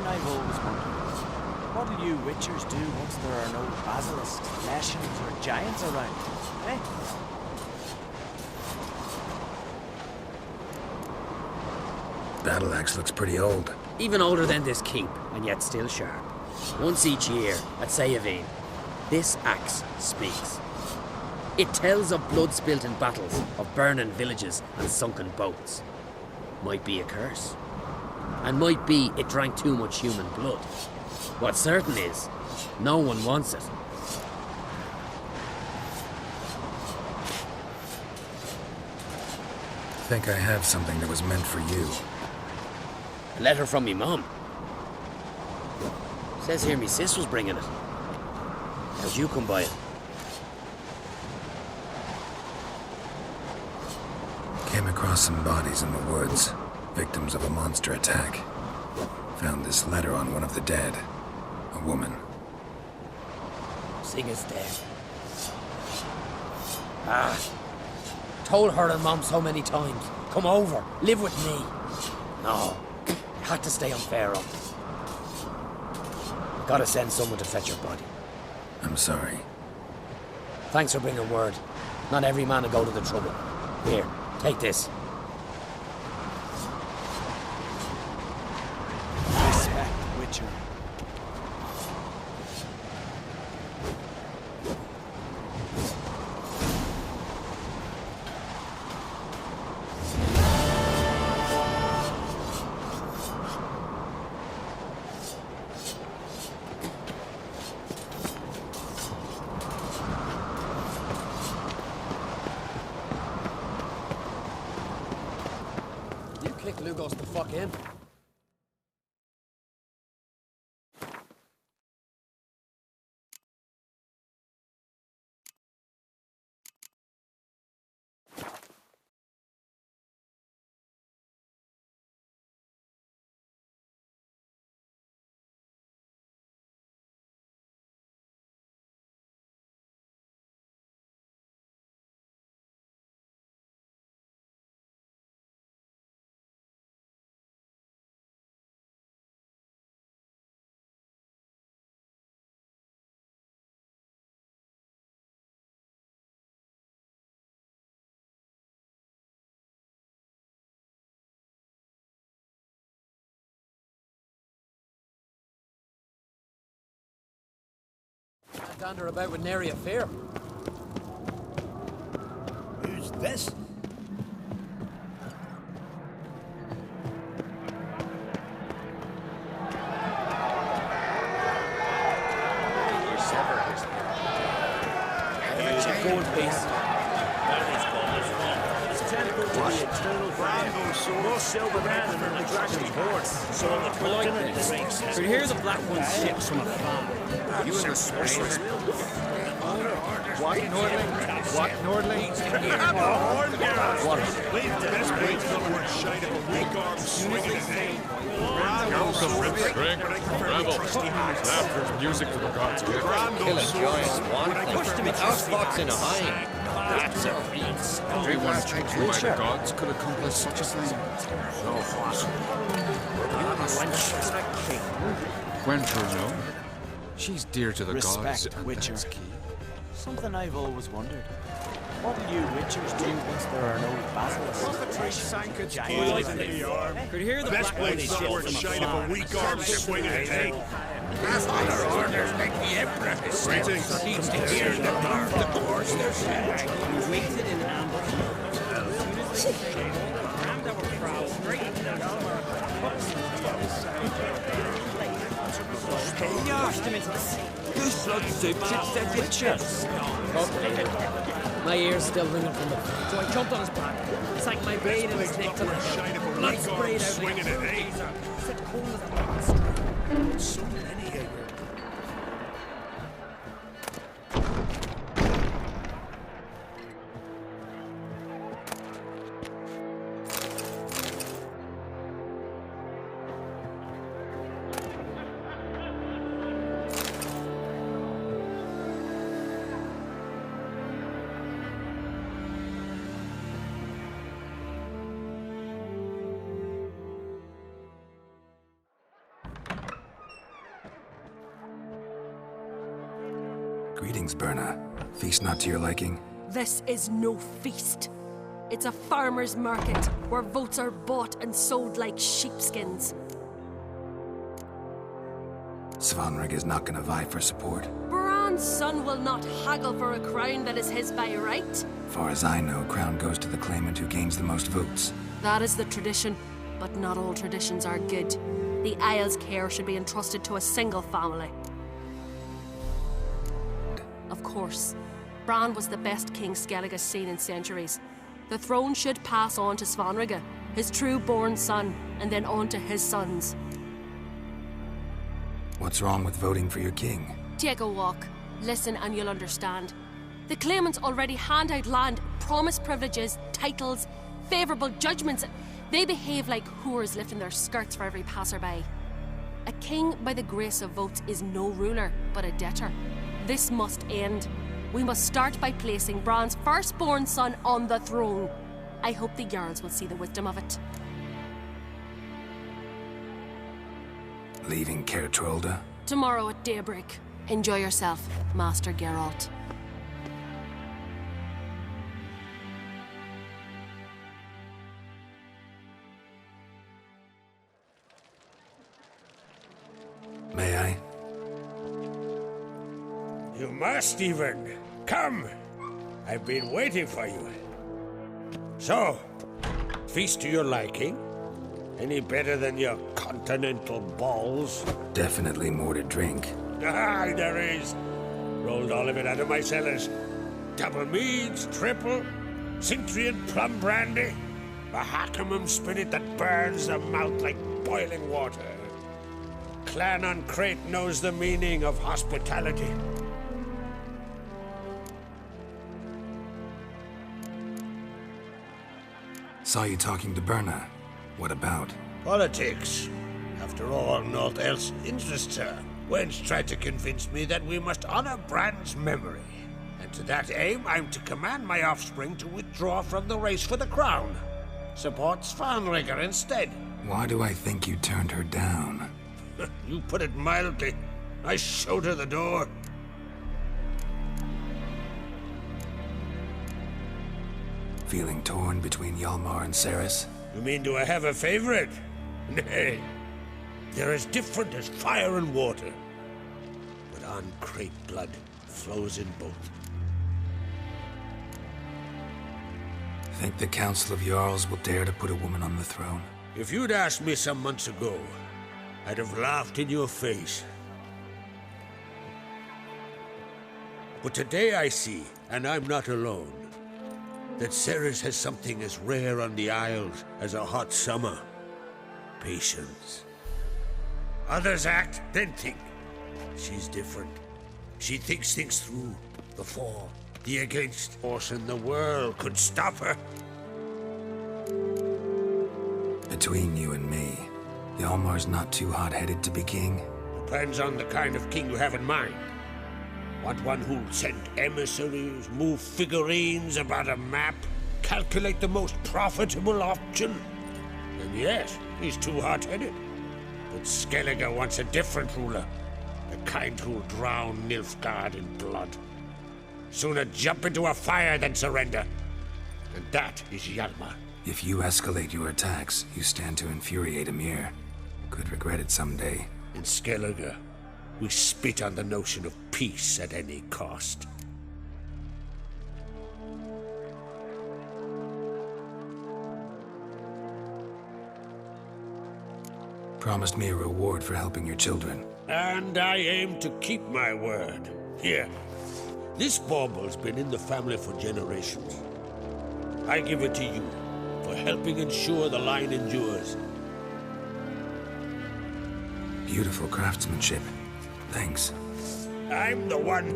Something I've always wondered. What'll you witchers do once there are no basilisks, leshens, or giants around? Eh? Battle axe looks pretty old. Even older than this keep, and yet still sharp. Once each year, at Sayavine, this axe speaks. It tells of blood spilt in battles, of burning villages and sunken boats. Might be a curse. And might be it drank too much human blood. What's certain is, no one wants it. I think I have something that was meant for you. A letter from me mum. Says here me sis was bringing it. How'd you come by it? Came across some bodies in the woods, victims of a monster attack. Found this letter on one of the dead. A woman. Singer's dead. Ah. Told her and Mom so many times. Come over, live with me. No. Had to stay on Pharaoh. Gotta send someone to fetch your body. I'm sorry. Thanks for bringing word. Not every man will go to the trouble. Here, take this. Respect, Witcher. Kick Lugos the fuck in. Dander about with nary a fear. Who's this? Gold piece. It's tentacle to the external brand. More silver than the dragon's horse. So on the continent, Could hear the black one's ships from afar. You and the sorceress. What, Nordling? What, Nordling? What? This blade's gonna work shite of a weak arm swinging his name. Drink, rebel, laughter, music for the gods. Kill a giant swan. House fox in a hind. That's a beast. Everyone chosen by the gods could accomplish such a thing. No possible. Gwencher, no? She's dear to the gods. Respect, and Witcher. that's key. Something I've always wondered. What do you witchers do once there are no basilisks? Could hear the This black blade's one's gonna work ships from shite of afar. a weak arm swinging his name. Other orders make the emperor Greetings. needs to hear the dark. Of course, there's that. We waited in ambush. As soon as they rammed our prows straight into their armor. He arsed him into the sea. This blood soup sits there Witcher. My ears still ringing from the fight, so I jumped on his back, sank my blade in his neck to the Shite of a blood weak arm sprayed out swinging his name. Said cold as a rock. So many of you. Greetings, Berna. Feast not to your liking? This is no feast. It's a farmer's market where votes are bought and sold like sheepskins. Svanrig is not gonna vie for support. Bran's son will not haggle for a crown that is his by right. Far as I know, crown goes to the claimant who gains the most votes. That is the tradition, but not all traditions are good. The Isle's care should be entrusted to a single family. Of course, Bran was the best king Skellig has seen in centuries. The throne should pass on to Svanrige, his true-born son, and then on to his sons. What's wrong with voting for your king? Take a walk, listen and you'll understand. The claimants already hand out land, promise privileges, titles, favourable judgments. They behave like whores lifting their skirts for every passerby. A king by the grace of votes is no ruler, but a debtor. This must end. We must start by placing Bran's firstborn son on the throne. I hope the Jarls will see the wisdom of it. Leaving Caer Trolda? Tomorrow at daybreak. Enjoy yourself, Master Geralt. May I? You must even. Come. I've been waiting for you. So, feast to your liking? Any better than your continental balls? Definitely more to drink. Ah, there is. Rolled all of it out of my cellars. Double meads, triple, Cintrian plum brandy, a Hackamum spirit that burns the mouth like boiling water. Clan on Crate knows the meaning of hospitality. Saw you talking to Berna. What about? Politics. After all, naught else interests her. Wench tried to convince me that we must honor Bran's memory. And to that aim, I'm to command my offspring to withdraw from the race for the crown. Support Svanrigger instead. Why do I think you turned her down? You put it mildly. I showed her the door. Feeling torn between Hjalmar and Cerys? You mean, do I have a favorite? Nay. They're as different as fire and water. But on Crate blood flows in both. Think the Council of Jarls will dare to put a woman on the throne? If you'd asked me some months ago, I'd have laughed in your face. But today I see, and I'm not alone, that Cerys has something as rare on the Isles as a hot summer. Patience. Others act, then think. She's different. She thinks things through. The for, the against. Force in the world could stop her. Between you and me, Hjalmar's not too hot-headed to be king? Depends on the kind of king you have in mind. Want one who'll send emissaries, move figurines about a map, calculate the most profitable option? And yes, he's too hot-headed. But Skelliger wants a different ruler. The kind who'll drown Nilfgaard in blood. Sooner jump into a fire than surrender. And that is Hjalmar. If you escalate your attacks, you stand to infuriate Emhyr. Could regret it someday. In Skelliger, we spit on the notion of peace at any cost. Promised me a reward for helping your children. And I aim to keep my word. Here. This bauble's been in the family for generations. I give it to you for helping ensure the line endures. Beautiful craftsmanship. Thanks. I'm the one.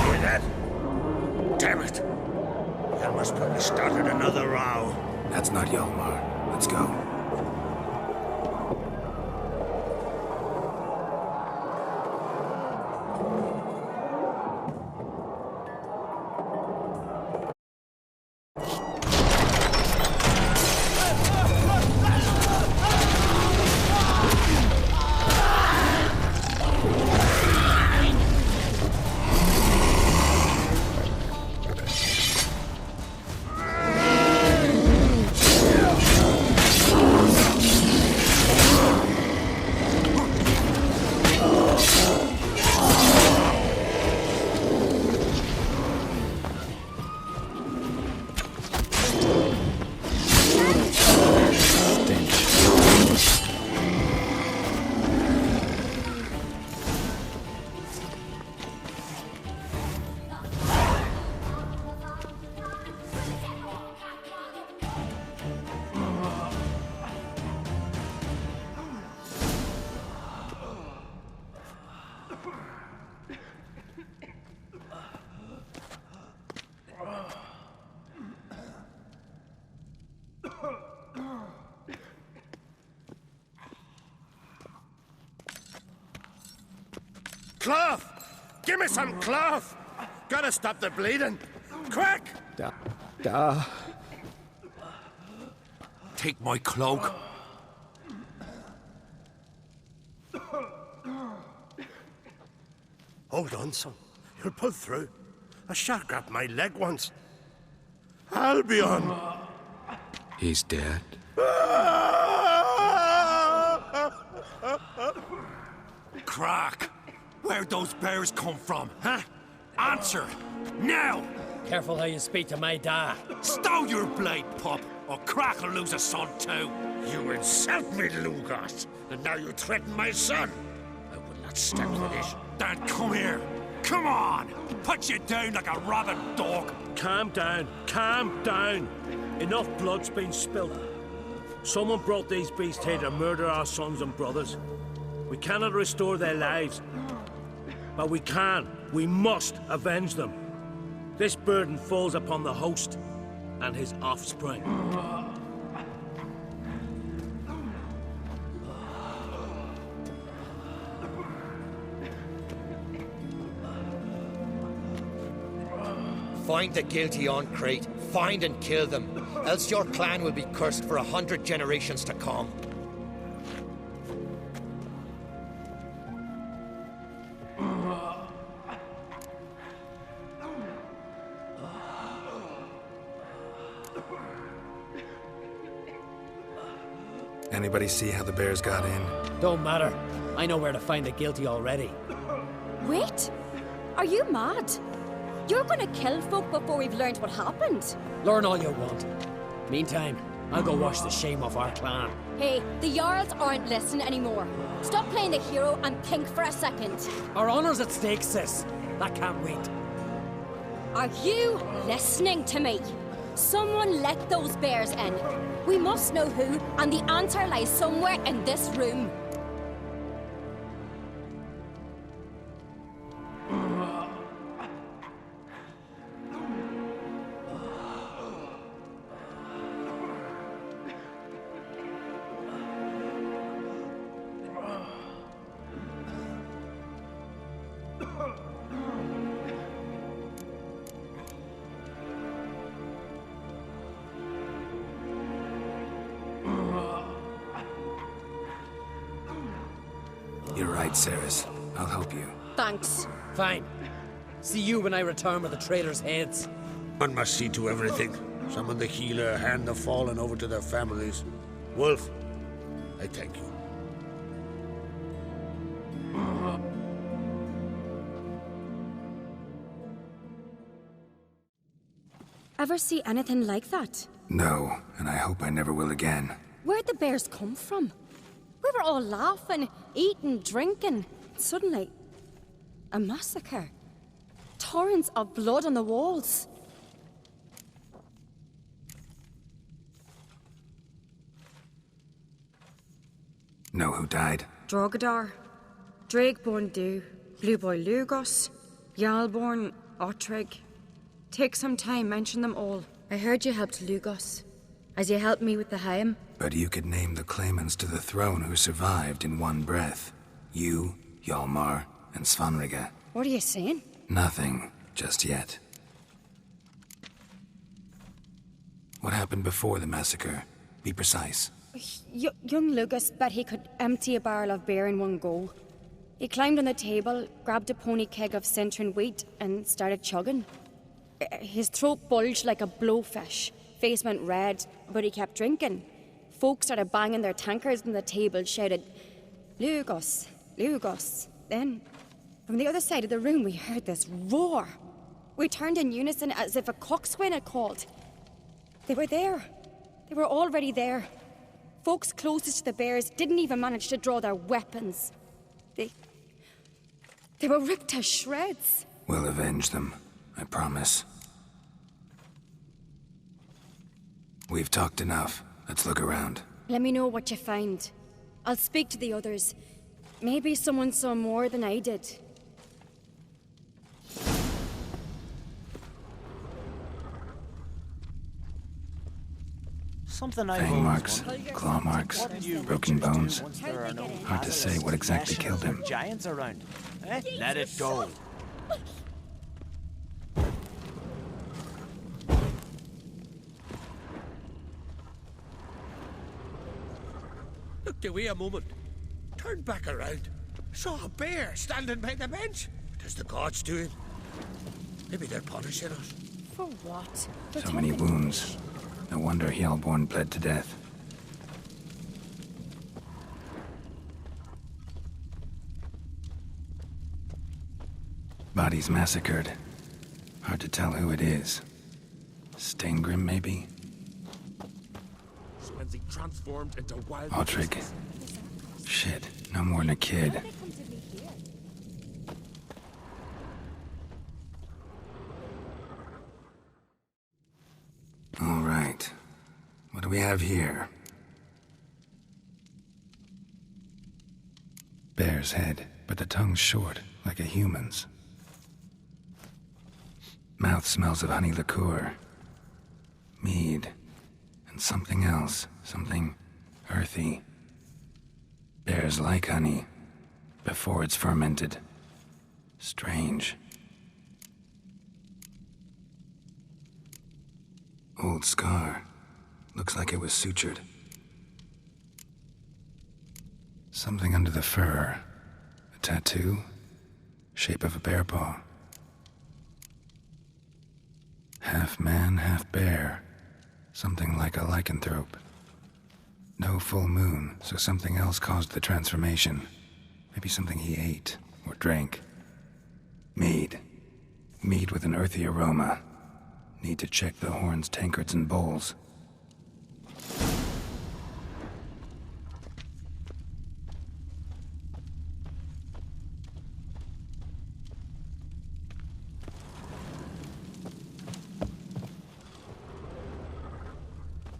Hear that? Damn it. Hjalmar's probably started another row. That's not Hjalmar. Let's go. Cloth! Give me some cloth! Gotta stop the bleeding! Quick! Take my cloak. Hold on, son. You'll pull through. A shark grabbed my leg once. Albion! He's dead. Crack! Where'd those bears come from, huh? Answer! Now! Careful how you speak to my dad. Stow your blade, pup, or Crack will lose a son too. You insult me, Lugos, and now you threaten my son. I will not stand for this. Dan, come here. Come on! Put you down like a rabid dog. Calm down. Calm down. Enough blood's been spilt. Someone brought these beasts here to murder our sons and brothers. We cannot restore their lives. But we must avenge them. This burden falls upon the host and his offspring. Find the guilty on Crete. Find and kill them. Else your clan will be cursed for 100 generations to come. Anybody see how the bears got in? Don't matter. I know where to find the guilty already. Wait! Are you mad? You're gonna kill folk before we've learned what happened. Learn all you want. Meantime, I'll go wash the shame off our clan. Hey, the Jarls aren't listening anymore. Stop playing the hero and think for a second. Our honor's at stake, sis. That can't wait. Are you listening to me? Someone let those bears in. We must know who, and the answer lies somewhere in this room. You're right, Ceres. I'll help you. Thanks. Fine. See you when I return with the traitors' heads. One must see to everything. Summon the healer, hand the fallen over to their families. Wolf, I thank you. Ever see anything like that? No, and I hope I never will again. Where'd the bears come from? We were all laughing, eating, drinking. Suddenly, a massacre. Torrents of blood on the walls. Know who died? Drogadar, Drakeborn Du, Blueboy Lugos, Jarlborn, Ottrig. Take some time, mention them all. I heard you helped Lugos, as you helped me with the Haim. But you could name the claimants to the throne who survived in one breath. You, Hjalmar, and Svanrige. What are you saying? Nothing, just yet. What happened before the massacre? Be precise. Young Lucas bet he could empty a barrel of beer in one go. He climbed on the table, grabbed a pony keg of Centron wheat, and started chugging. His throat bulged like a blowfish. Face went red, but he kept drinking. Folk started banging their tankards on the table, shouted, "Lugos, Lugos." Then, from the other side of the room, we heard this roar. We turned in unison as if a coxswain had called. They were there. They were already there. Folks closest to the bears didn't even manage to draw their weapons. They were ripped to shreds. We'll avenge them, I promise. We've talked enough. Let's look around. Let me know what you find. I'll speak to the others. Maybe someone saw more than I did. Something I've Fang always marks, wondered. claw marks, What do you broken witchers do bones. once there are no Hard to say what exactly killed him. giants around. Eh? Let it go. Looked away a moment. Turned back around. Saw a bear standing by the bench. It is the gods doing. Maybe they're punishing us. For what? So many wounds. No wonder Hjalborn bled to death. Bodies massacred. Hard to tell who it is. Steingrim, maybe? Swansea transformed into wild... Ottrig. Shit, no more than a kid. All right. What do we have here? Bear's head, but the tongue's short, like a human's. Mouth smells of honey liqueur. Mead. And something else. Something earthy. Bears like honey. Before it's fermented. Strange. Old scar. Looks like it was sutured. Something under the fur. A tattoo? Shape of a bear paw. Half man, half bear. Something like a lycanthrope. No full moon, so something else caused the transformation. Maybe something he ate or drank. Mead. Mead with an earthy aroma. Need to check the horns, tankards, and bowls.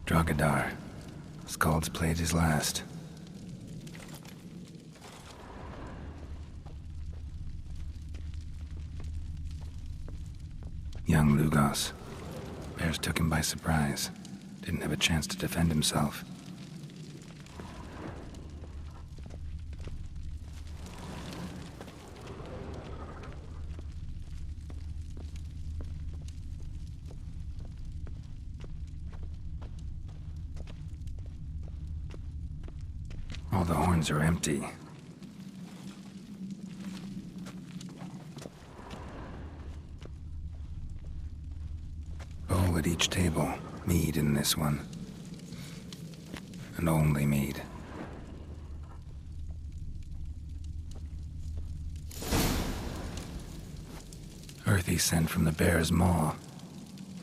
Drogadar. Skald's played his last. Young Lugos. Bears took him by surprise. Didn't have a chance to defend himself. All the horns are empty. Bowl at each table. Mead in this one. And only mead. Earthy scent from the bear's maw.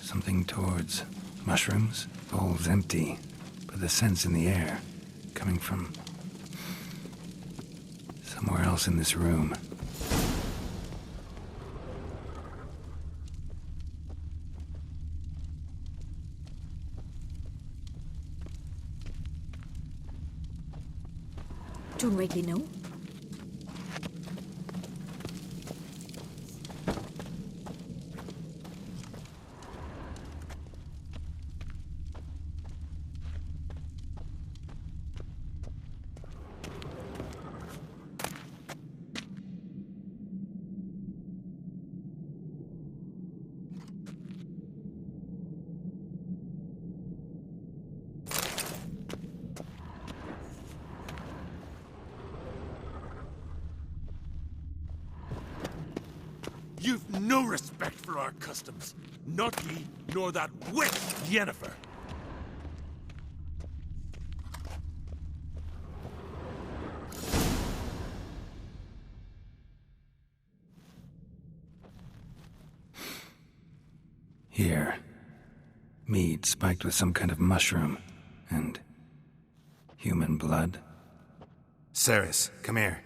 Something towards mushrooms. Bowl's empty, but the scent's in the air. Coming from somewhere else in this room. Don't rightly know. You've no respect for our customs. Not ye, nor that witch, Yennefer. Here. Mead spiked with some kind of mushroom. And human blood. Ceres, come here.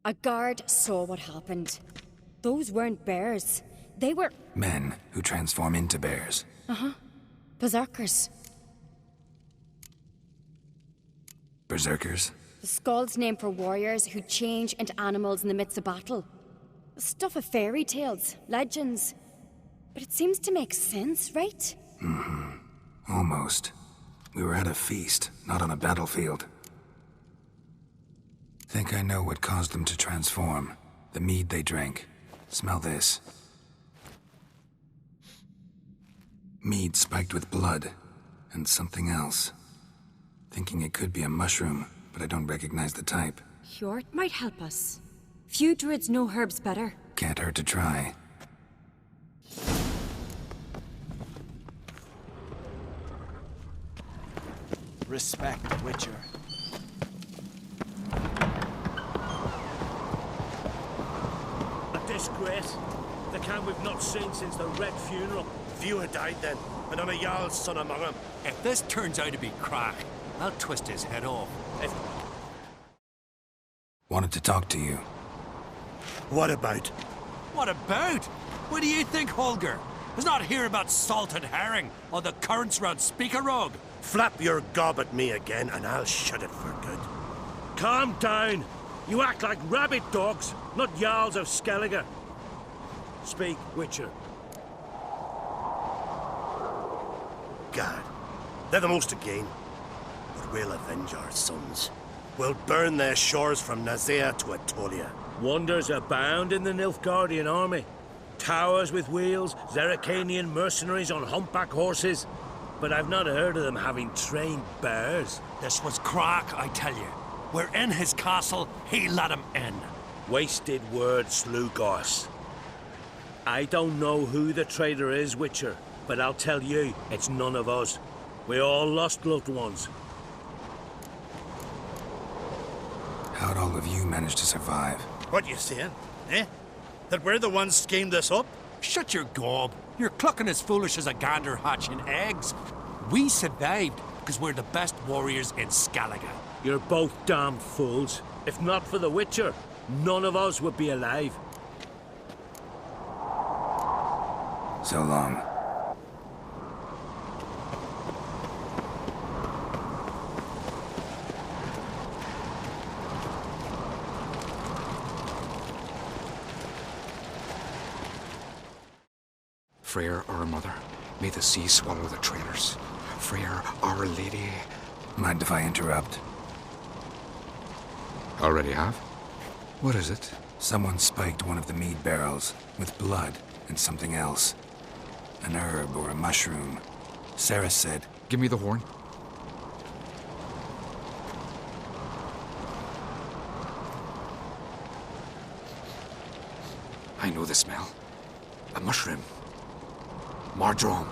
A guard saw what happened. Those weren't bears. They were... Men who transform into bears. berserkers. Berserkers? The Skald's name for warriors who change into animals in the midst of battle. Stuff of fairy tales, legends. But it seems to make sense, right? Almost. We were at a feast, not on a battlefield. Think I know what caused them to transform. The mead they drank. Smell this. Mead spiked with blood. And something else. Thinking it could be a mushroom, but I don't recognize the type. Hjort might help us. Few druids know herbs better. Can't hurt to try. Respect, Witcher. A disgrace. The kind we've not seen since the Red Funeral. Few had died then, and on a Jarl's son among them. If this turns out to be crack, I'll twist his head off. Wanted to talk to you. What about? What about? What do you think, Holger? Is not here about salted herring or the currents round Speakerog? Flap your gob at me again, and I'll shut it for good. Calm down. You act like rabid dogs, not Jarls of Skellige. Speak, Witcher. God, they're the most to gain. But we'll avenge our sons. We'll burn their shores from Nazea to Atolia. Wonders abound in the Nilfgaardian army. Towers with wheels, Zerrikanian mercenaries on humpback horses. But I've not heard of them having trained bears. This was crack, I tell you. We're in his castle, he let him in. Wasted words, Lugos. I don't know who the traitor is, Witcher, but I'll tell you, it's none of us. We all lost loved ones. How'd all of you manage to survive? What you saying, eh? That we're the ones schemed this up? Shut your gob. You're clucking as foolish as a gander hatching eggs. We survived because we're the best warriors in Skellige. You're both damn fools. If not for the Witcher, none of us would be alive. So long. Freyr, our mother, may the sea swallow the traitors. Freyr, our lady. Mind if I interrupt? Already have? What is it? Someone spiked one of the mead barrels with blood and something else. An herb or a mushroom. Sarah said... Give me the horn. I know the smell. A mushroom. Mardrome.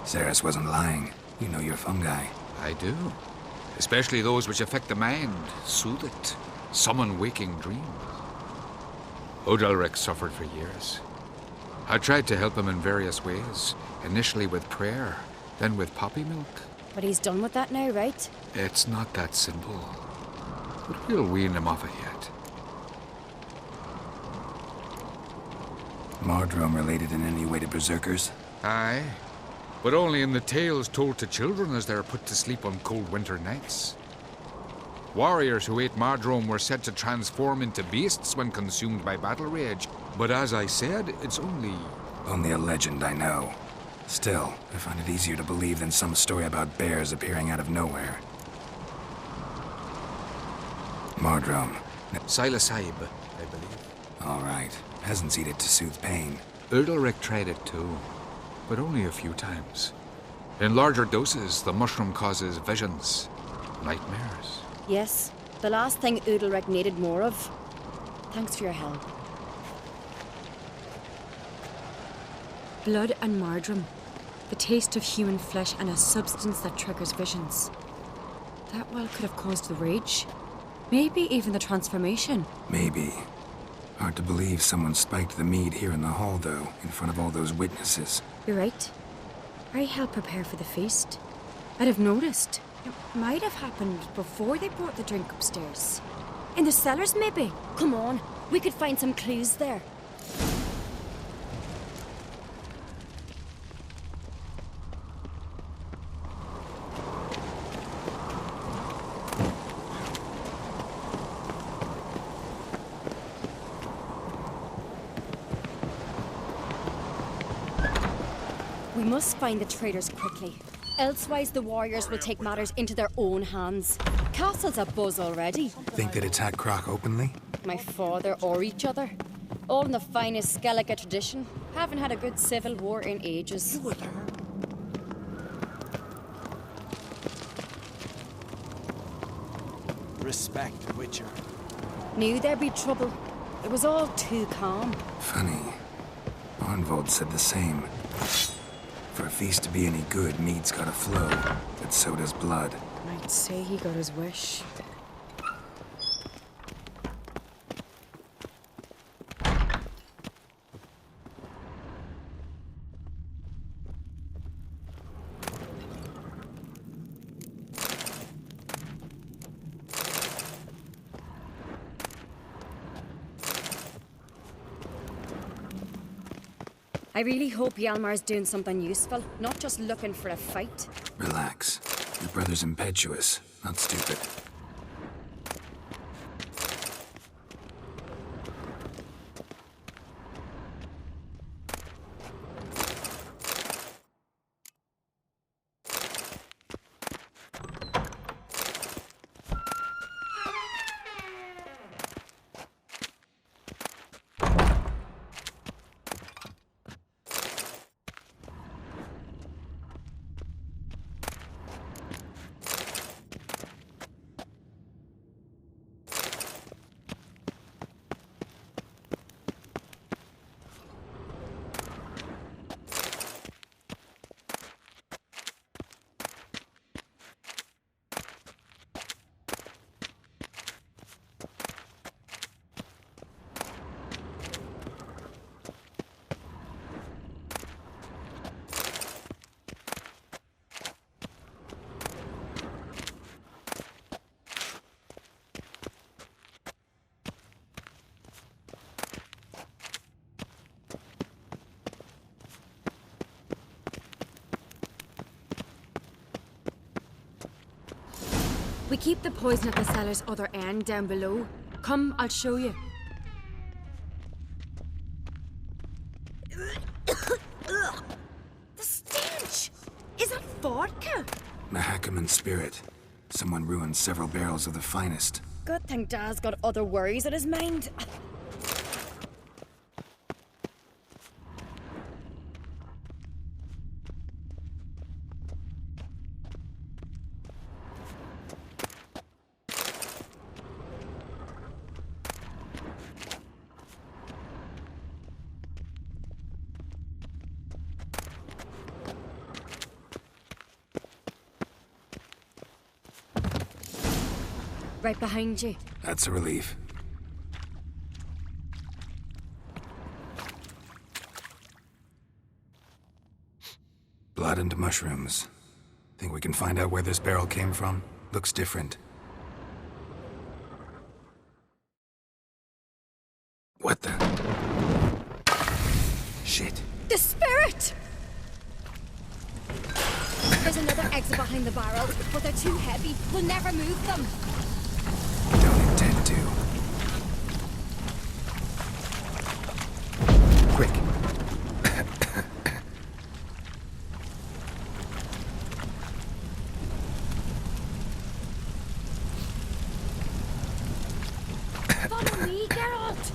Ceres wasn't lying. You know your fungi. I do. Especially those which affect the mind, soothe it, summon waking dreams. Odalric suffered for years. I tried to help him in various ways, initially with prayer, then with poppy milk. But he's done with that now, right? It's not that simple. But we'll wean him off it yet. Mardrome related in any way to berserkers? Aye. But only in the tales told to children as they're put to sleep on cold winter nights. Warriors who ate Mardrome were said to transform into beasts when consumed by battle rage. But as I said, it's only... Only a legend, I know. Still, I find it easier to believe than some story about bears appearing out of nowhere. Mardrome. Silasib, I believe. All right. Peasants eat it to soothe pain. Udalric tried it too, but only a few times. In larger doses, the mushroom causes visions, nightmares. Yes, the last thing Udalric needed more of. Thanks for your help. Blood and Mardrome. The taste of human flesh and a substance that triggers visions. That well could have caused the rage. Maybe even the transformation. Maybe. Hard to believe someone spiked the mead here in the hall, though, in front of all those witnesses. You're right. I helped prepare for the feast. I'd have noticed. It might have happened before they brought the drink upstairs. In the cellars, maybe. Come on, we could find some clues there. We must find the traitors quickly. Elsewise, the warriors will take matters into their own hands. Castle's abuzz already. Think they'd attack Croc openly? My father or each other. All in the finest Skellige tradition. Haven't had a good civil war in ages. You were there. Respect, Witcher. Knew there'd be trouble. It was all too calm. Funny. Arnvold said the same. For a feast to be any good, mead's gotta flow, but so does blood. I'd say he got his wish. I really hope Hjalmar's doing something useful, not just looking for a fight. Relax. Your brother's impetuous, not stupid. We keep the poison at the cellar's other end down below. Come, I'll show you. The stench! Is that vodka? Mahakaman spirit. Someone ruined several barrels of the finest. Good thing Dad's got other worries on his mind. Right behind you. That's a relief. Blood and mushrooms. Think we can find out where this barrel came from? Looks different. What the? Shit. The spirit! There's another exit behind the barrel, but they're too heavy. We'll never move them. Don't intend to. Quick. Follow me, Geralt!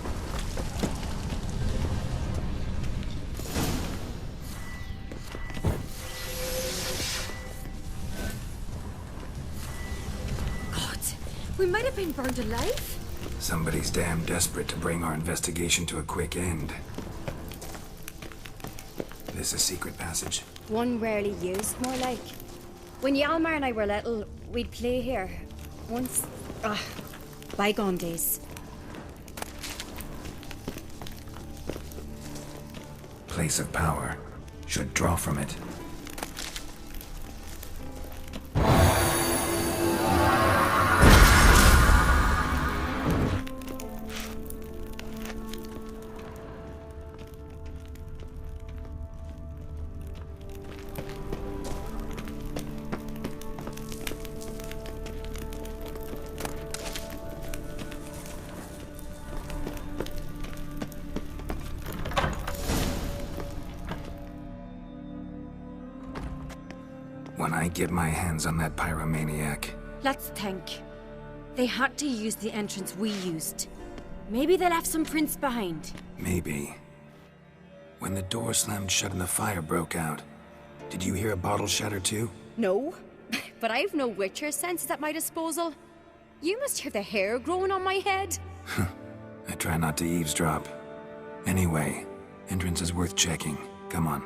We might have been burned alive. Somebody's damn desperate to bring our investigation to a quick end. This a secret passage? One rarely used, more like. When Hjalmar and I were little, we'd play here. Once. Bygone days. Place of power. Should draw from it. When I get my hands on that pyromaniac. Let's think. They had to use the entrance we used. Maybe they left some prints behind. Maybe. When the door slammed shut and the fire broke out, did you hear a bottle shatter too? No, but I've no Witcher senses at my disposal. You must hear the hair growing on my head. I try not to eavesdrop. Anyway, entrance is worth checking. Come on.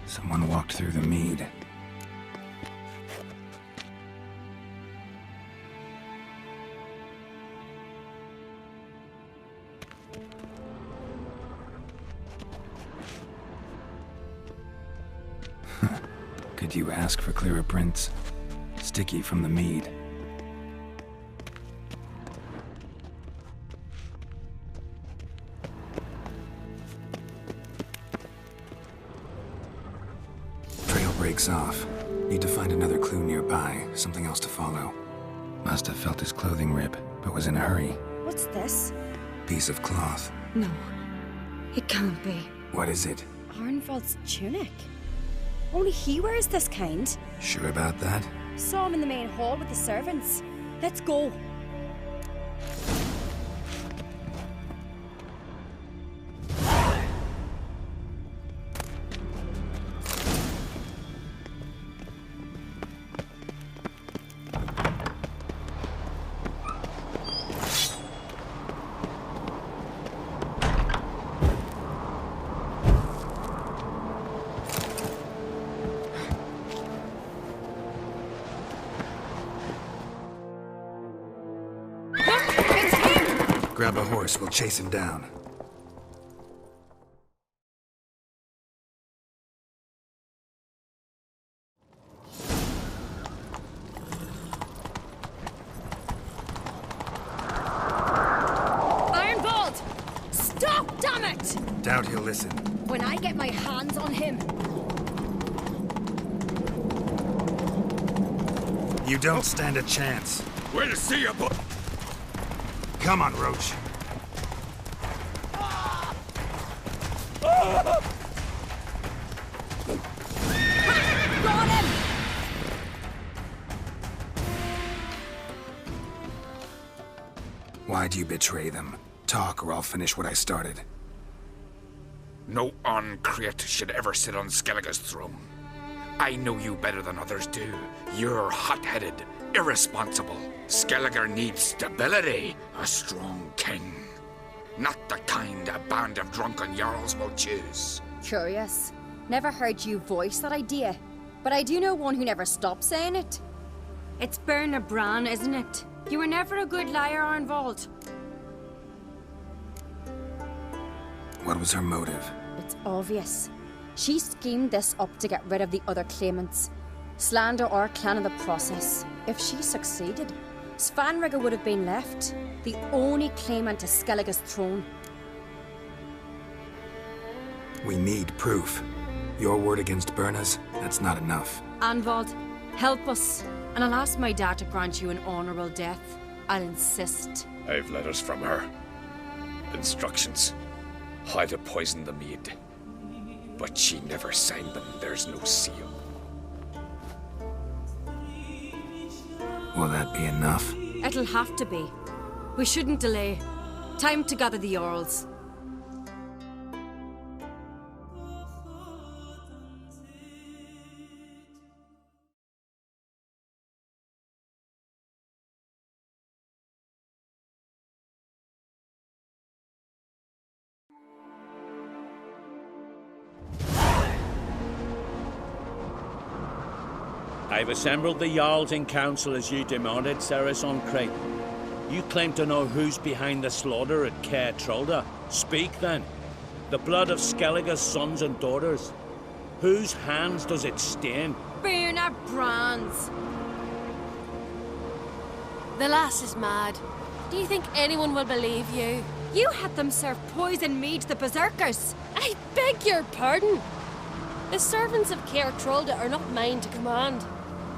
Someone walked through the mead. Could you ask for clearer prints? Sticky from the mead. Breaks off. Need to find another clue nearby, something else to follow. Must have felt his clothing rip, but was in a hurry. What's this? Piece of cloth. No, it can't be. What is it? Arnvald's tunic. Only he wears this kind. Sure about that? Saw him in the main hall with the servants. Let's go. Grab a horse, we'll chase him down. Arnvald! Stop, damn it! Doubt he'll listen. When I get my hands on him. You don't stand a chance. We'll see you, Come on, Roach. Got him! Why'd you betray them? Talk, or I'll finish what I started. No Ancrate should ever sit on Skellige's throne. I know you better than others do. You're hot-headed, irresponsible. Skellige needs stability, a strong king. Not the kind a band of drunken jarls will choose. Curious. Never heard you voice that idea. But I do know one who never stops saying it. It's Berna Bran, isn't it? You were never a good liar, Arnvald. What was her motive? It's obvious. She schemed this up to get rid of the other claimants. Slander our clan in the process. If she succeeded, Svanrige would have been left, the only claimant to Skellige's throne. We need proof. Your word against Berna's, that's not enough. Arnvald, help us. And I'll ask my dad to grant you an honourable death. I'll insist. I've letters from her. Instructions. How to poison the mead. But she never signed them. There's no seal. Will that be enough? It'll have to be. We shouldn't delay. Time to gather the Jarls. I've assembled the Jarls in council as you demanded, Cerys Ancrate. You claim to know who's behind the slaughter at Caer Trolda. Speak then. The blood of Skellige's sons and daughters. Whose hands does it stain? Berna Bran's. The lass is mad. Do you think anyone will believe you? You had them serve poison mead to the berserkers. I beg your pardon. The servants of Caer Trolda are not mine to command.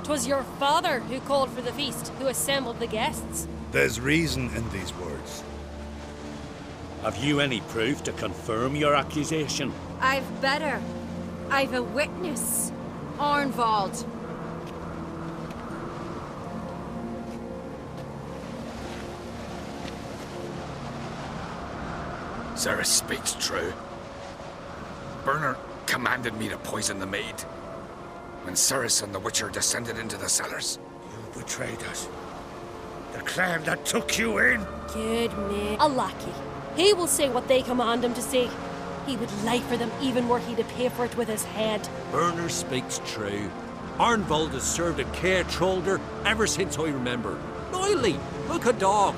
'Twas your father who called for the feast, who assembled the guests. There's reason in these words. Have you any proof to confirm your accusation? I've better. I've a witness. Arnvald. Cerys speaks true. Berna commanded me to poison the maid. When Cerys and the Witcher descended into the cellars. You betrayed us. The clan that took you in. Good man. A lackey. He will say what they command him to say. He would lie for them even were he to pay for it with his head. Berner speaks true. Arnvald has served at Caer Trolder ever since I remember. Noily, look a dog.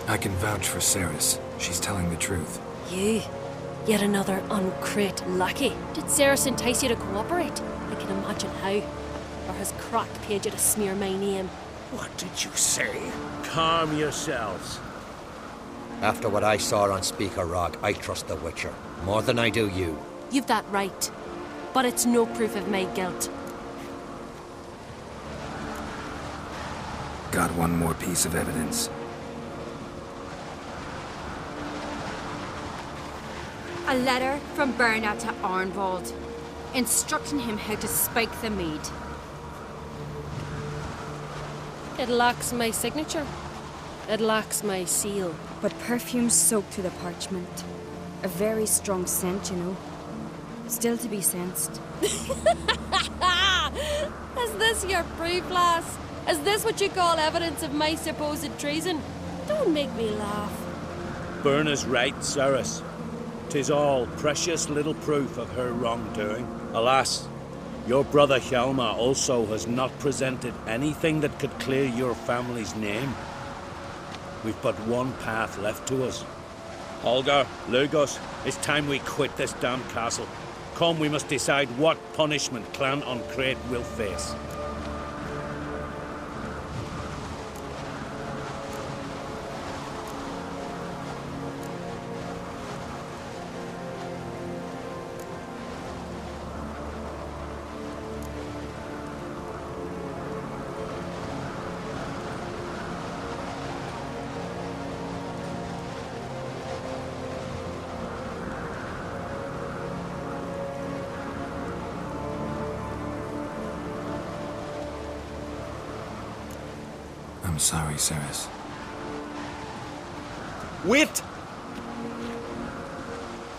I can vouch for Cerys. She's telling the truth. You? Yet another Ancrate lackey. Did Cerys entice you to cooperate? I can imagine how. Or has Croc paid you to smear my name? What did you say? Calm yourselves. After what I saw on Speaker Rock, I trust the Witcher. More than I do you. You've that right. But it's no proof of my guilt. Got one more piece of evidence. A letter from Berna to Arnvald, instructing him how to spike the mead. It lacks my signature. It lacks my seal. But perfume soaked through the parchment. A very strong scent, you know. Still to be sensed. Is this your proof, lass? Is this what you call evidence of my supposed treason? Don't make me laugh. Berna's right, Cerys. 'Tis all precious little proof of her wrongdoing. Alas, your brother Hjalmar also has not presented anything that could clear your family's name. We've but one path left to us. Holger, Lugos, it's time we quit this damn castle. Come, we must decide what punishment Clan Ancrate will face. I'm sorry, Cerys. Wait!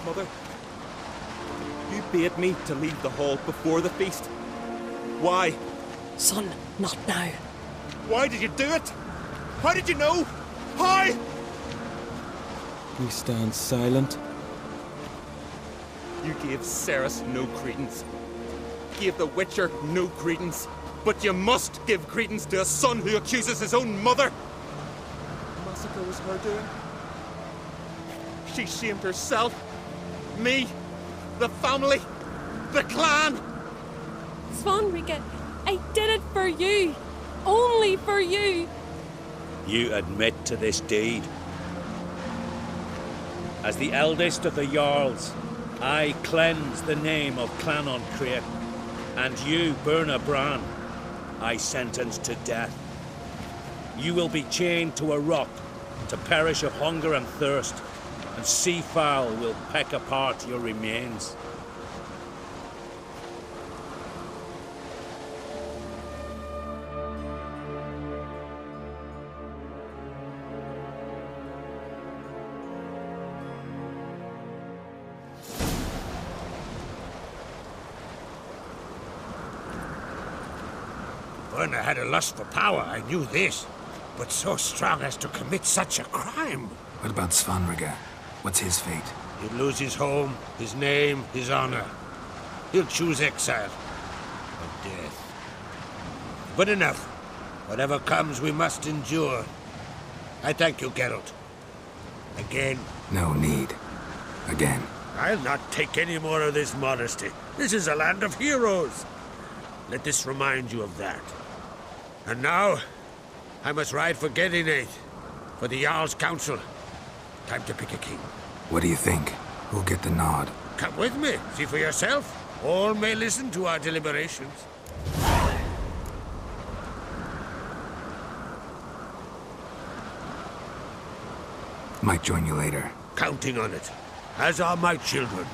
Mother, you bade me to leave the hall before the feast. Why? Son, not now. Why did you do it? How did you know? How? We stand silent. You gave Cerys no credence. Gave the Witcher no credence. But you must give credence to a son who accuses his own mother. The massacre was her doing. She shamed herself, me, the family, the clan. Svanrige, I did it for you. Only for you. You admit to this deed. As the eldest of the Jarls, I cleanse the name of Clan on Crete, and you, Birna Bran, I sentence to death. You will be chained to a rock to perish of hunger and thirst, and seafowl will peck apart your remains. Birna had a lust for power, I knew this. But so strong as to commit such a crime. What about Svanrige? What's his fate? He'll lose his home, his name, his honor. He'll choose exile. Or death. But enough. Whatever comes, we must endure. I thank you, Geralt. Again. No need. Again. I'll not take any more of this modesty. This is a land of heroes. Let this remind you of that. And now, I must ride for Gedinath, for the Jarl's Council. Time to pick a king. What do you think? Who'll get the nod? Come with me, see for yourself. All may listen to our deliberations. Might join you later. Counting on it, as are my children.